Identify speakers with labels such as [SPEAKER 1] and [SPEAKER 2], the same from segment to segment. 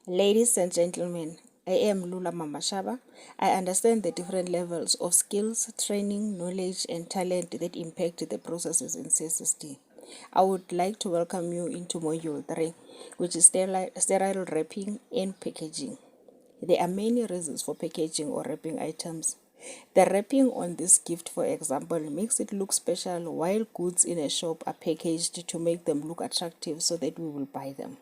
[SPEAKER 1] Ladies and gentlemen, I am Lula Mamashaba. I understand the different levels of skills, training, knowledge, and talent that impact the processes in CSSD. I would like to welcome you into Module 3, which is sterile wrapping and packaging. There are many reasons for packaging or wrapping items. The wrapping on this gift, for example, makes it look special, while goods in a shop are packaged to make them look attractive so that we will buy them.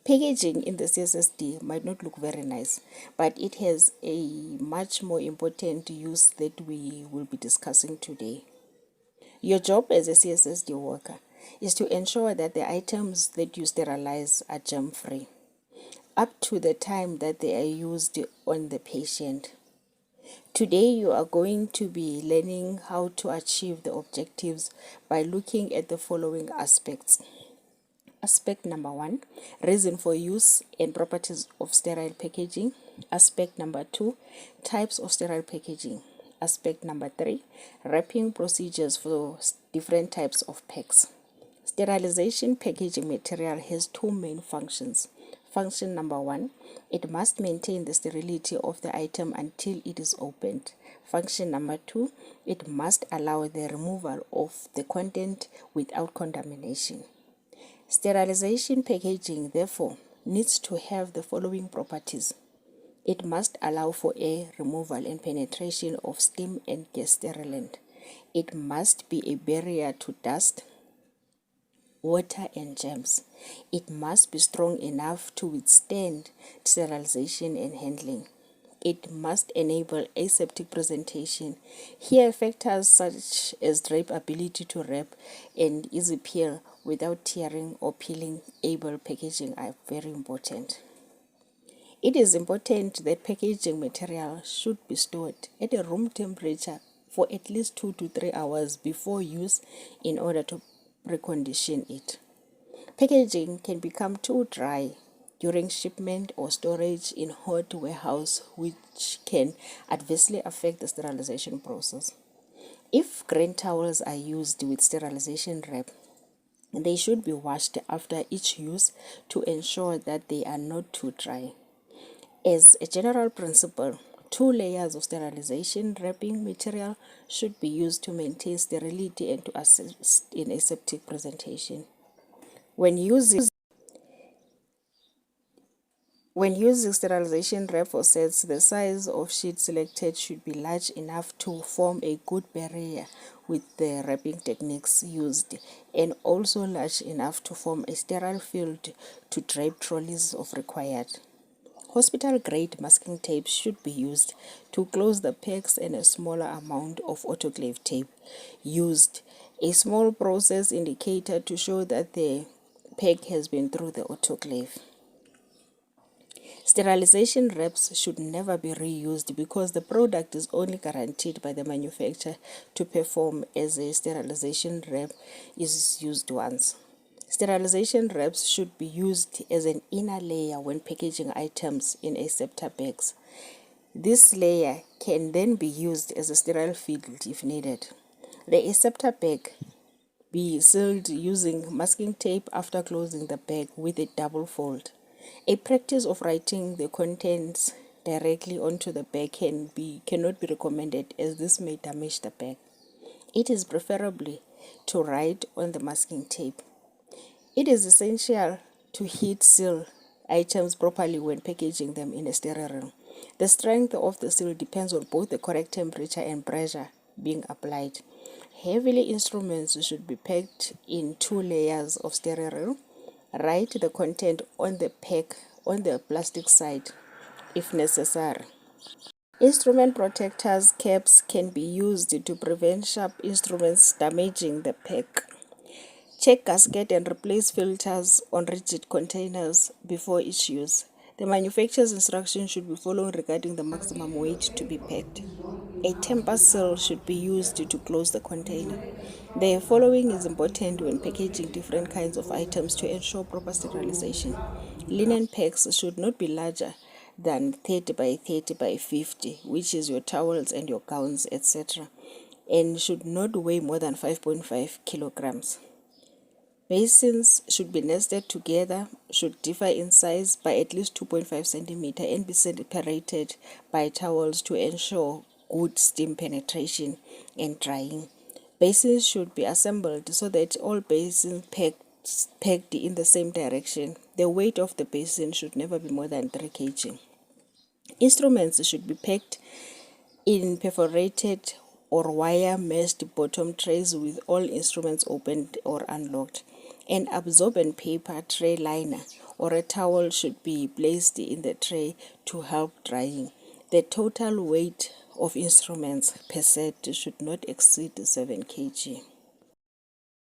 [SPEAKER 1] Packaging in the CSSD might not look very nice, but it has a much more important use that we will be discussing today. Your job as a CSSD worker is to ensure that the items that you sterilize are germ-free up to the time that they are used on the patient. Today you are going to be learning how to achieve the objectives by looking at the following aspects. Aspect number 1, reason for use and properties of sterile packaging. Aspect number 2, types of sterile packaging. Aspect number 3, wrapping procedures for different types of packs. Sterilization packaging material has two main functions. Function number 1, it must maintain the sterility of the item until it is opened. Function number 2, it must allow the removal of the content without contamination. Sterilization packaging, therefore, needs to have the following properties. It must allow for air removal and penetration of steam and gas sterilant. It must be a barrier to dust, water, and germs. It must be strong enough to withstand sterilization and handling. It must enable aseptic presentation. Here, factors such as ability to wrap and easy peel without tearing or peeling able packaging are very important. It is important that packaging material should be stored at a room temperature for at least 2 to 3 hours before use in order to precondition it. Packaging can become too dry during shipment or storage in hot warehouse, which can adversely affect the sterilization process. If grain towels are used with sterilization wrap, they should be washed after each use to ensure that they are not too dry. As a general principle, 2 layers of sterilization wrapping material should be used to maintain sterility and to assist in aseptic presentation. When using sterilization wrap for sets, the size of sheet selected should be large enough to form a good barrier with the wrapping techniques used, and also large enough to form a sterile field to drape trolleys if required. Hospital-grade masking tape should be used to close the packs, and a smaller amount of autoclave tape used, a small process indicator to show that the pack has been through the autoclave. Sterilization wraps should never be reused because the product is only guaranteed by the manufacturer to perform as a sterilization wrap is used once. Sterilization wraps should be used as an inner layer when packaging items in aseptic bags. This layer can then be used as a sterile field if needed. The aseptic bag be sealed using masking tape after closing the bag with a double fold. A practice of writing the contents directly onto the bag cannot be recommended, as this may damage the bag. It is preferable to write on the masking tape. It is essential to heat seal items properly when packaging them in a sterile room. The strength of the seal depends on both the correct temperature and pressure being applied. Heavily instruments should be packed in 2 layers of sterile. Write the content on the pack on the plastic side if necessary. Instrument protectors caps can be used to prevent sharp instruments damaging the pack. Check gasket and replace filters on rigid containers before each use. The manufacturer's instructions should be followed regarding the maximum weight to be packed. A tamper seal should be used to close the container. The following is important when packaging different kinds of items to ensure proper sterilization. Linen packs should not be larger than 30 by 30 by 50, which is your towels and your gowns, etc., and should not weigh more than 5.5 kilograms. Basins should be nested together, should differ in size by at least 2.5 centimeter and be separated by towels to ensure good steam penetration and drying. Basins should be assembled so that all basins packed in the same direction. The weight of the basin should never be more than 3 kg. Instruments should be packed in perforated or wire meshed bottom trays with all instruments opened or unlocked. An absorbent paper tray liner or a towel should be placed in the tray to help drying. The total weight of instruments per set should not exceed 7 kg.